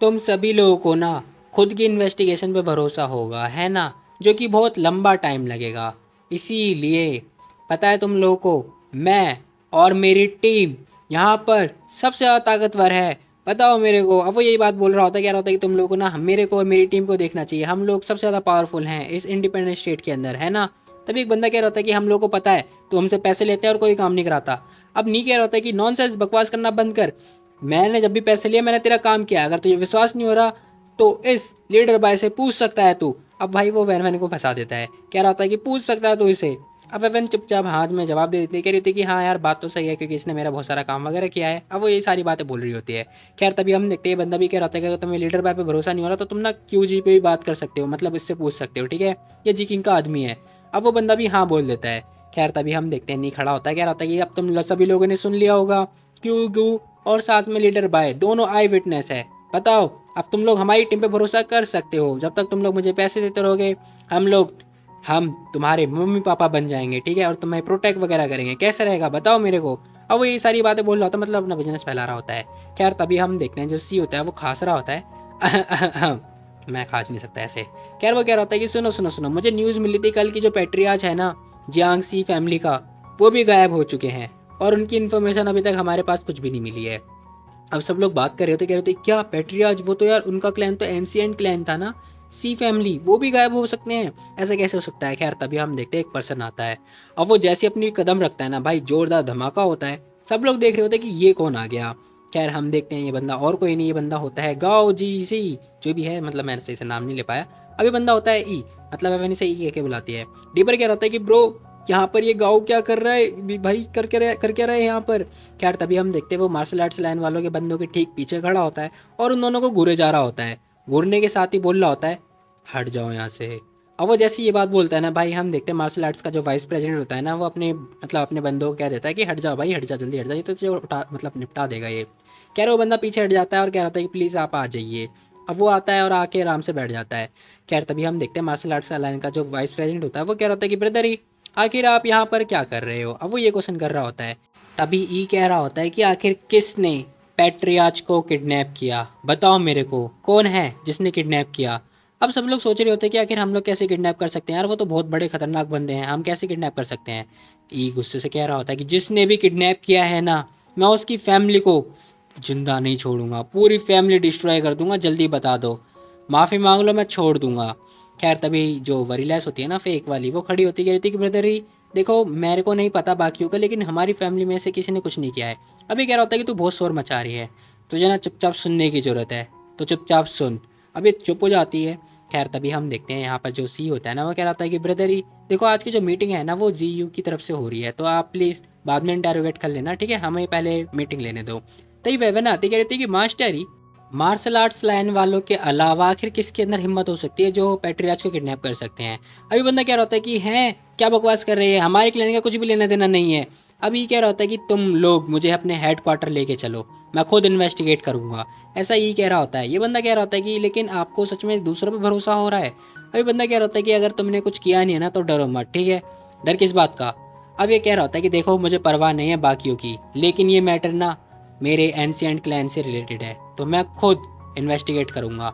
तुम सभी लोगों को ना खुद की इन्वेस्टिगेशन पे भरोसा होगा, है ना, जो कि बहुत लंबा टाइम लगेगा। इसीलिए पता है तुम लोगों को मैं और मेरी टीम यहाँ पर सबसे ज़्यादा ताकतवर है, बताओ मेरे को। अब वो यही बात बोल रहा होता है, कह रहा होता है कि तुम लोगों को ना मेरे को और मेरी टीम को देखना चाहिए, हम लोग सबसे ज़्यादा पावरफुल हैं इस इंडिपेंडेंट स्टेट के अंदर, है ना। तभी एक बंदा कह रहा होता है कि हम लोग को पता है तो हमसे पैसे लेते हैं और कोई काम नहीं कराता। अब नहीं कह रहा होता है कि नॉनसेंस बकवास करना बंद कर, मैंने जब भी पैसे लिए मैंने तेरा काम किया, अगर तुझे विश्वास नहीं हो रहा तो इस लीडर भाई से पूछ सकता है तू। अब भाई वो वैन वैन को फंसा देता है, कह रहा होता है कि पूछ सकता है तू इसे। अब वेवन चुपचाप हाथ में जवाब दे देती है, कह रही होती है कि हाँ यार बात तो सही है, क्योंकि इसने मेरा बहुत सारा काम वगैरह किया है। अब वो ये सारी बातें बोल रही होती है। खैर तभी हम देखते हैं बंदा भी कह रहा था कि अगर तुम्हें लीडर बाय पे भरोसा नहीं हो रहा तो तुम ना क्यू जी पे भी बात कर सकते हो, मतलब इससे पूछ सकते हो, ठीक है, ये जी किंग का आदमी है। अब वो बंदा भी हाँ बोल देता है। खैर तभी हम देखते हैं नहीं खड़ा होता है, कह रहा होता है कि अब तुम सभी लोगों ने सुन लिया होगा, क्यू गू और साथ में लीडर बाय दोनों आई विटनेस है। बताओ अब तुम लोग हमारी टीम पे भरोसा कर सकते हो, जब तक तुम लोग मुझे पैसे देते रहोगे हम तुम्हारे मम्मी पापा बन जाएंगे, ठीक है, और तुम्हें प्रोटेक्ट वगैरह करेंगे, कैसे रहेगा बताओ मेरे को। अब वो ये सारी बातें बोल रहा होता है, मतलब अपना बिजनेस फैला रहा होता है। खैर तभी हम देखते हैं जो सी होता है वो खांस रहा होता है। मैं खांस नहीं सकता ऐसे। खैर वो कह रहा होता है कि सुनो सुनो सुनो, मुझे न्यूज़ मिली थी कल की जो पैट्रियाज है ना जियांग सी फैमिली का, वो भी गायब हो चुके हैं और उनकी इन्फॉर्मेशन अभी तक हमारे पास कुछ भी नहीं मिली है। अब सब लोग बात कर रहे होते, कह रहे होते क्या पैट्रियाज, वो तो यार उनका क्लैन तो एंशिएंट क्लैन था ना, सी फैमिली, वो भी गायब हो सकते हैं, ऐसा कैसे हो सकता है। खैर तभी हम देखते हैं एक पर्सन आता है। अब वो जैसे अपनी कदम रखता है ना भाई, जोरदार धमाका होता है। सब लोग देख रहे होते हैं कि ये कौन आ गया। खैर हम देखते हैं ये बंदा और कोई नहीं, ये बंदा होता है गाओ जी सी, जो भी है, मतलब मैंने सही से नाम नहीं ले पाया। अभी बंदा होता है ई, मतलब मैंने सही कह के बुलाती है। डीपर क्या होता है कि ब्रो यहाँ पर ये गाँव क्या कर रहा है भाई, कर क्या रहा है यहाँ पर। खैर तभी हम देखते हैं वो मार्शल आर्ट्स लाइन वालों के बंदों के ठीक पीछे खड़ा होता है और उन दोनों को घूरे जा रहा होता है। घूरने के साथ ही बोल रहा होता है हट जाओ यहाँ से। अब वो जैसे ये बात बोलता है ना भाई, हम देखते हैं मार्शल आर्ट्स का जो वाइस प्रेसिडेंट होता है ना, वो अपने मतलब अपने बंदों को कह देता है कि हट जाओ भाई, हट जा जल्दी हट जा, ये तो जो उठा मतलब निपटा देगा ये। कह रहे वो बंदा पीछे हट जाता है और कह रहा था कि प्लीज़ आप आ जाइए। अब वो आता है और आके आराम से बैठ जाता है। खैर तभी हम देखते हैं मार्शल आर्ट्स लाइन का जो वाइस प्रेसिडेंट होता है वो कह रहा होता है कि ब्रदर ही आखिर आप यहाँ पर क्या कर रहे हो। अब वो ये क्वेश्चन कर रहा होता है। तभी ई कह रहा होता है कि आखिर किसने पैट्रियाच को किडनैप किया, बताओ मेरे को कौन है जिसने किडनैप किया। अब सब लोग सोच रहे होते हैं कि आखिर हम लोग कैसे किडनैप कर सकते हैं यार, वो तो बहुत बड़े खतरनाक बंदे हैं, हम कैसे किडनैप कर सकते हैं। ई गुस्से से कह रहा होता है कि जिसने भी किडनैप किया है ना, मैं उसकी फैमिली को जिंदा नहीं छोड़ूंगा, पूरी फैमिली डिस्ट्रॉय कर दूंगा, जल्दी बता दो, माफ़ी मांग लो, मैं छोड़ दूंगा। खैर तभी जो वरीलेस होती है ना फेक वाली, वो खड़ी होती कहती कि ब्रदर ही देखो मेरे को नहीं पता बाकियों का, लेकिन हमारी फैमिली में से किसी ने कुछ नहीं किया है। अभी कह रहा होता है कि तू बहुत शोर मचा रही है, तुझे ना चुपचाप सुनने की ज़रूरत है, तो चुपचाप सुन। अभी चुप हो जाती है। खैर तभी हम देखते हैं यहाँ पर जो सी होता है ना, वो कह रहा होता है कि ब्रदर ही देखो आज की जो मीटिंग है ना वो जी यू की तरफ से हो रही है, तो आप प्लीज़ बाद में इंटरोगेट कर लेना, ठीक है, हमें पहले मीटिंग लेने दो। तभी वेवन आती कह रही थी कि मास्टर ही मार्शल आर्ट्स लाइन वालों के अलावा आखिर किसके अंदर हिम्मत हो सकती है जो पैट्रियाज को किडनैप कर सकते हैं। अभी बंदा कह रहा होता है कि हैं क्या बकवास कर रहे हैं, हमारे क्लैन का कुछ भी लेना देना नहीं है। अभी कह रहा होता है कि तुम लोग मुझे अपने हेड क्वार्टर लेके चलो, मैं खुद इन्वेस्टिगेट करूंगा, ऐसा ही कह रहा होता है। ये बंदा कह रहा होता है कि लेकिन आपको सच में दूसरों पर भरोसा हो रहा है। अभी बंदा कह रहा होता है कि अगर तुमने कुछ किया नहीं है ना तो डरो मत, ठीक है, डर किस बात का। अब ये कह रहा होता है कि देखो मुझे परवाह नहीं है बाकियों की, लेकिन ये मैटर ना मेरे एंशिएंट क्लैन से रिलेटेड है, तो मैं खुद इन्वेस्टिगेट करूंगा।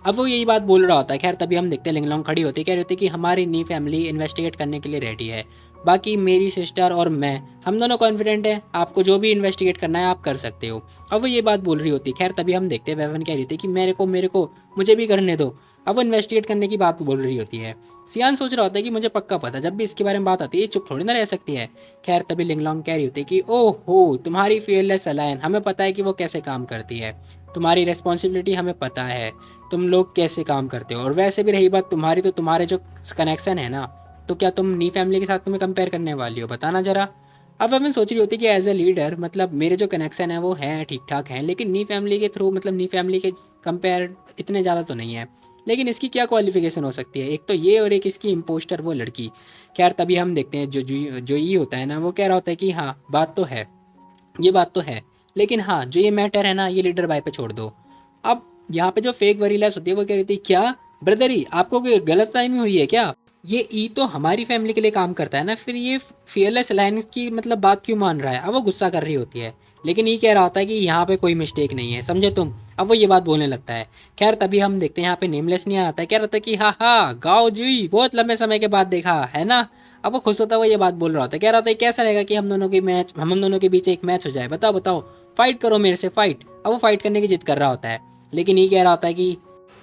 अब वो यही बात बोल रहा होता है। खैर तभी हम देखते हैं लिंगलोंग खड़ी होती है, कह रही होती है कि हमारी नी फैमिली इन्वेस्टिगेट करने के लिए रेडी है, बाकी मेरी सिस्टर और मैं हम दोनों कॉन्फिडेंट हैं, आपको जो भी इन्वेस्टिगेट करना है आप कर सकते हो। अब वो ये बात बोल रही होती है। खैर तभी हम देखते हैं वेवन कह रही थी कि मेरे को मुझे भी करने दो। अब वो इन्वेस्टिगेट करने की बात बोल रही होती है। सियान सोच रहा होता है कि मुझे पक्का पता, जब भी इसके बारे में बात आती है ये चुप थोड़ी ना रह सकती है। खैर तभी लिंगलोंग कह रही होती है कि ओहो तुम्हारी फियरलेस अलायन, हमें पता है कि वो कैसे काम करती है, तुम्हारी रिस्पॉन्सिबिलिटी हमें पता है, तुम लोग कैसे काम करते हो, और वैसे भी रही बात तुम्हारी, तो तुम्हारे जो कनेक्शन है ना, तो क्या तुम नी फैमिली के साथ तुम्हें कंपेयर करने वाली हो, बताना जरा। अब मैं सोच रही होती कि एज ए लीडर मतलब मेरे जो कनेक्शन है वो हैं ठीक ठाक हैं, लेकिन नी फैमिली के थ्रू मतलब नी फैमिली के कंपेयर इतने ज़्यादा तो नहीं है, लेकिन इसकी क्या क्वालिफिकेशन हो सकती है, एक तो ये और एक इसकी इम्पोस्टर वो लड़की। खैर तभी हम देखते हैं जो ये होता है ना, वो कह रहा होता है कि हाँ बात तो है, ये बात तो है, लेकिन हाँ जो ये मैटर है ना ये लीडर बाय पे छोड़ दो। अब यहाँ पे जो फेक वरीलास होती है वो कह रही थी क्या ब्रदरी आपको कोई गलत फहमी हुई है क्या, ये ई तो हमारी फैमिली के लिए काम करता है ना, फिर ये फियरलेस अलायंस की मतलब बात क्यों मान रहा है। अब वो गुस्सा कर रही होती है, लेकिन ये कह रहा होता है कि यहाँ पे कोई मिस्टेक नहीं है, समझे तुम। अब वो ये बात बोलने लगता है। खैर तभी हम देखते हैं यहाँ पे नेमलेस नहीं आता है, कह रहा था कि हाँ हाँ गाओ जी बहुत लंबे समय के बाद देखा है ना। अब वो खुश होता हुआ ये बात बोल रहा होता है, कह रहा था कैसा रहेगा कि हम दोनों के बीच एक मैच हो जाए, बताओ बताओ फाइट करो मेरे से फाइट। अब वो फाइट करने की जिद कर रहा होता है, लेकिन ये कह रहा होता है कि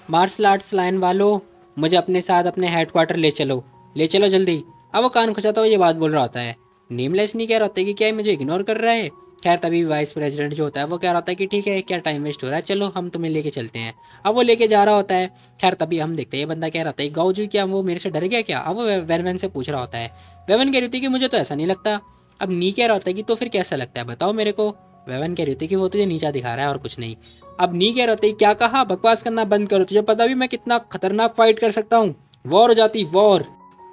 मार्शल आर्ट्स लाइन वालों मुझे अपने साथ अपने हेडक्वार्टर ले चलो जल्दी। अब वो कान खुजाता हुआ ये बात बोल रहा होता है। नेमलेस नहीं कह रहा होता है कि क्या ये मुझे इग्नोर कर रहा है। खैर तभी वाइस प्रेसिडेंट जो होता है वो कह रहा होता है कि ठीक है क्या टाइम वेस्ट हो रहा है, चलो हम तुम्हें लेके चलते हैं। अब वो लेके जा रहा होता है। खैर तभी हम देखते हैं ये बंदा कह रहा था गाओ जी क्या वो मेरे से डर गया क्या। अब वो वेरवैन से पूछ रहा होता है वेवन कह रही थी कि मुझे तो ऐसा नहीं लगता। अब नी कह रहा होता है कि तो फिर कैसा लगता है बताओ मेरे को। वेवन कह रही थी कि वो तुझे नीचा दिखा रहा है और कुछ नहीं। अब नी कह रहा होता है क्या कहा, बकवास करना बंद करो, तुझे पता भी मैं कितना खतरनाक फाइट कर सकता हूँ, वॉर हो जाती वॉर।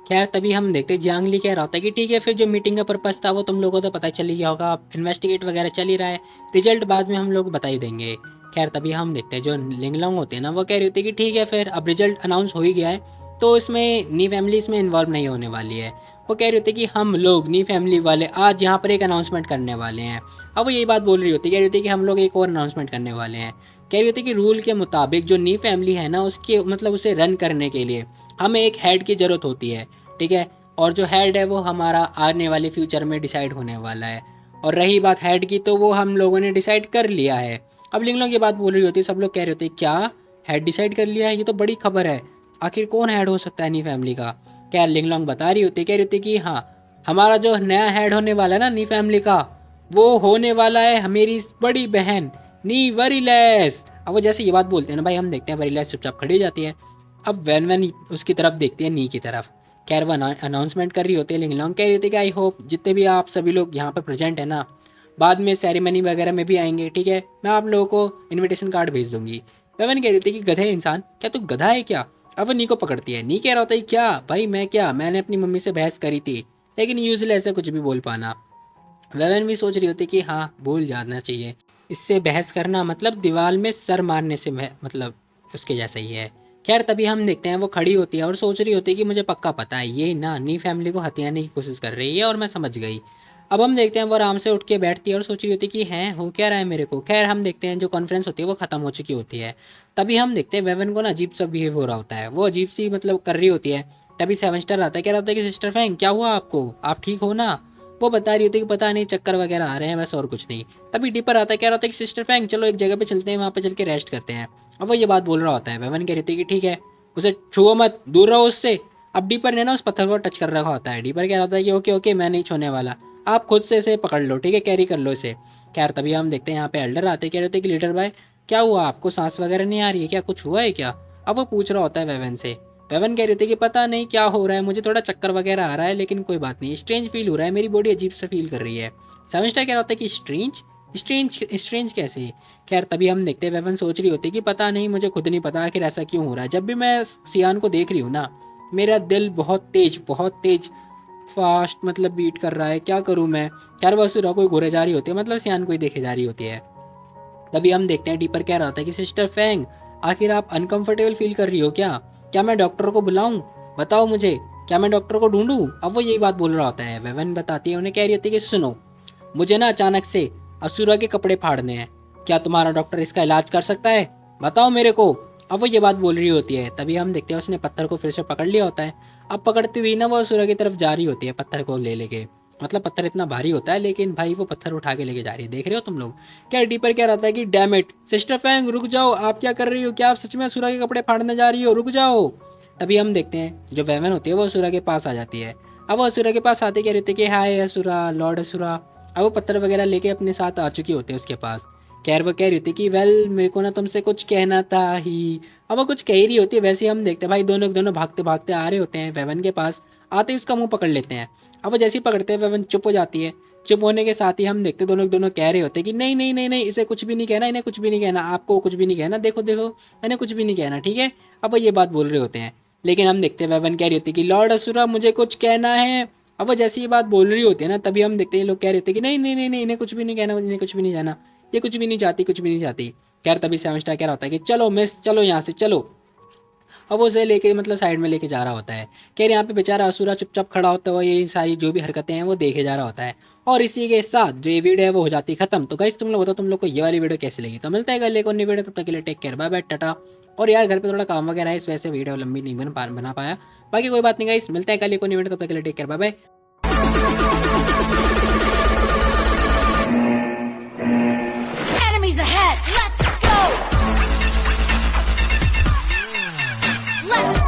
खैर तभी हम देखते जियांग ली कह रहा होता है कि ठीक है फिर जो मीटिंग का पर्पस था वो तुम लोगों को तो पता चल ही गया होगा, इन्वेस्टिगेट वगैरह चल ही रहा है, रिजल्ट बाद में हम लोग बता ही देंगे। खैर तभी हम देखते हैं जो लिंगलोंग होते हैं ना वो कह रही होती है कि ठीक है फिर अब रिजल्ट अनाउंस हो ही गया है तो इसमें नी फैमिली इसमें इन्वॉल्व नहीं होने वाली है। वो कह रही होती है कि हम लोग नी फैमिली वाले आज यहाँ पर एक अनाउंसमेंट करने वाले हैं। अब वो यही बात बोल रही होती है, कह रही होती है कि हम लोग एक और अनाउंसमेंट करने वाले हैं। कह रही होती है कि रूल के मुताबिक जो नी फैमिली है ना उसके मतलब उसे रन करने के लिए हमें एक हेड की ज़रूरत होती है, ठीक है। और जो हेड है वो हमारा आने वाले फ्यूचर में डिसाइड होने वाला है। और रही बात हेड की तो वो हम लोगों ने डिसाइड कर लिया है। अब लिंगलोंग ये बात बोल रही होती है, सब लोग कह रहे होते हैं क्या हेड डिसाइड कर लिया है, ये तो बड़ी खबर है, आखिर कौन हेड हो सकता है नी फैमिली का। क्या लिंगलोंग बता रही होती है, कह रही होती कि हाँ हमारा जो नया हेड होने वाला है ना नी फैमिली का वो होने वाला है मेरी बड़ी बहन नी वरीलेस। अब वो जैसे ये बात बोलते हैं ना भाई हम देखते हैं वरीलेस चुपचाप खड़ी हो जाती है। अब वैन उसकी तरफ देखती है नी की तरफ। खैर वो अनाउंसमेंट कर रही होती है, लिंगलोंग कह रही होती है कि आई होप जितने भी आप सभी लोग यहाँ पर प्रेजेंट है ना बाद में सेरेमनी वगैरह में भी आएंगे, ठीक है, मैं आप लोगों को इनविटेशन कार्ड भेज दूंगी। वेवन कह रही थी कि गधे इंसान, क्या तू गधा है क्या। अब वो नी को पकड़ती है, नी कह रहा होता है क्या भाई मैं क्या, मैंने अपनी मम्मी से बहस करी थी लेकिन यूजली ऐसे कुछ भी बोल पाना। वेवन भी सोच रही होती कि हाँ भूल जाना चाहिए, इससे बहस करना मतलब दीवार में सर मारने से मतलब उसके जैसा ही है। खैर तभी हम देखते हैं वो खड़ी होती है और सोच रही होती है कि मुझे पक्का पता है ये ना नी फैमिली को हथियाने की कोशिश कर रही है और मैं समझ गई। अब हम देखते हैं वो आराम से उठ के बैठती है और सोच रही होती है कि हैं हो क्या रहा है मेरे को। खैर हम देखते हैं जो कॉन्फ्रेंस होती है वो ख़त्म हो चुकी होती है। तभी हम देखते हैं वेवन को ना अजीब सा बिहेव हो रहा होता है, वो अजीब सी मतलब कर रही होती है। तभी सेवन स्टार आता है, कह रहा होता है कि सिस्टर फैंग क्या हुआ आपको, आप ठीक हो ना। वो बता रही होती है कि पता नहीं चक्कर वगैरह आ रहे हैं बस और कुछ नहीं। तभी डीपर आता है, कह रहा होता है कि सिस्टर फैंग चलो एक जगह पे चलते हैं, वहाँ पे चल के रेस्ट करते हैं। अब वो ये बात बोल रहा होता है, वेवन कह रही थी कि ठीक है उसे छुओ मत, दूर रहो उससे। अब डीपर ने ना उस पत्थर को टच कर रखा होता है। डीपर कह रहा होता है कि ओके ओके मैं नहीं छूने वाला, आप खुद से इसे पकड़ लो, ठीक है, कैरी कर लो इसे। खैर तभी हम देखते हैं यहाँ पे एल्डर आते, कह रहे थे कि लीडर भाई क्या हुआ, आपको सांस वगैरह नहीं आ रही है क्या, कुछ हुआ है क्या। अब वो पूछ रहा होता है वेवन से। वेवन कह रहे थे कि पता नहीं क्या हो रहा है, मुझे थोड़ा चक्कर वगैरह आ रहा है लेकिन कोई बात नहीं, स्ट्रेंज फील हो रहा है, मेरी बॉडी अजीब सा फील कर रही है। सेवन स्टार कह रहा होता है कि स्ट्रेंज स्ट्रेंज स्ट्रेंज कैसे। खैर तभी हम देखते हैं वेवन सोच रही होती है कि पता नहीं मुझे खुद नहीं पता आखिर ऐसा क्यों हो रहा है, जब भी मैं सियान को देख रही हूँ ना मेरा दिल बहुत तेज फास्ट मतलब बीट कर रहा है, क्या करूँ मैं। खैर वो असुरा कोई घूरे जा रही होती है, मतलब सियान कोई देखे जा रही होती है। तभी हम देखते हैं डीपर कह रहा होता है कि सिस्टर फैंग आखिर आप अनकंफर्टेबल फील कर रही हो क्या मैं डॉक्टर को बुलाऊं, बताओ मुझे, क्या मैं डॉक्टर को ढूंढूं। अब वो यही बात बोल रहा होता है। वेवन बताती है, उन्हें कह रही होती है कि सुनो मुझे ना अचानक से असुरा के कपड़े फाड़ने हैं, क्या तुम्हारा डॉक्टर इसका इलाज कर सकता है, बताओ मेरे को। अब वो ये बात बोल रही होती है। तभी हम देखते हैं उसने पत्थर को फिर से पकड़ लिया होता है। अब पकड़ती हुई ना वो असुरा की तरफ जा रही होती है पत्थर को ले लेके, मतलब पत्थर इतना भारी होता है लेकिन भाई वो पत्थर उठा के लेके जा रही है, देख रहे हो तुम लोग। क्या डीपर क्या रहता है कि डैम इट सिस्टर फैंग रुक जाओ, आप क्या कर रही हो, क्या आप सच में असुरा के कपड़े फाड़ने जा रही हो, रुक जाओ। तभी हम देखते हैं जो वेवन होती है वो असुरा के पास आ जाती है। अब वो असुरा के पास आते कह रही होती है कि हाय असुरा, लॉर्ड असुरा। अब वो पत्थर वगैरह लेके अपने साथ आ चुकी होती है उसके पास। खैर वो कह रही होती है कि वेल मेरे को ना तुमसे कुछ कहना था ही। अब वो कुछ कह ही रही होती है, वैसे ही हम देखते हैं भाई दोनों भागते भागते आ रहे होते हैं वेवन के पास, आते ही उसका मुंह पकड़ लेते हैं। अब वो जैसे ही पकड़ते हैं वेवन चुप हो जाती है। चुप होने के साथ ही हम देखते दोनों कह रहे होते हैं कि नहीं नहीं नहीं नहीं इसे कुछ भी नहीं कहना, इन्हें कुछ भी नहीं कहना, आपको कुछ भी नहीं कहना, देखो देखो इन्हें कुछ भी नहीं कहना, ठीक है। अब वो ये बात बोल रहे होते हैं लेकिन हम देखते हैं वेवन कह रही होती है कि लॉर्ड असुरा मुझे कुछ कहना है। अब वो जैसी ये बात बोल रही होती है ना तभी हम देखते हैं लोग कह रहे थे कि नहीं नहीं नहीं नहीं इन्हें कुछ भी नहीं कहना, इन्हें कुछ भी नहीं जाना, ये कुछ भी नहीं चाहती, कुछ भी नहीं चाहती। खैर तभी सेवन स्टार कह रहा होता है कि चलो मिस चलो यहाँ से चलो। अब वो उसे लेके मतलब साइड में लेके जा रहा होता है। खैर यहाँ पे बेचारा असुरा चुपचाप खड़ा होता हुआ ये सारी जो भी हरकतें हैं वो देखे जा रहा होता है। और इसी के साथ जो ये वीडियो है वो हो जाती है खत्म। तो गाइस तुम लोग बताओ तुम लोग को ये वाली वीडियो कैसी लगी। तो मिलता है कल एक और नई वीडियो, तब तक के लिए take care, bye bye tata. और यार घर पे थोड़ा काम वगैरह है इस वजह से वीडियो लंबी नहीं बना पाया, बाकी कोई बात नहीं गाइस, मिलता है कल एक और नई वीडियो, तब तक के लिए take care, bye bye. Enemies ahead! Let's go! Let's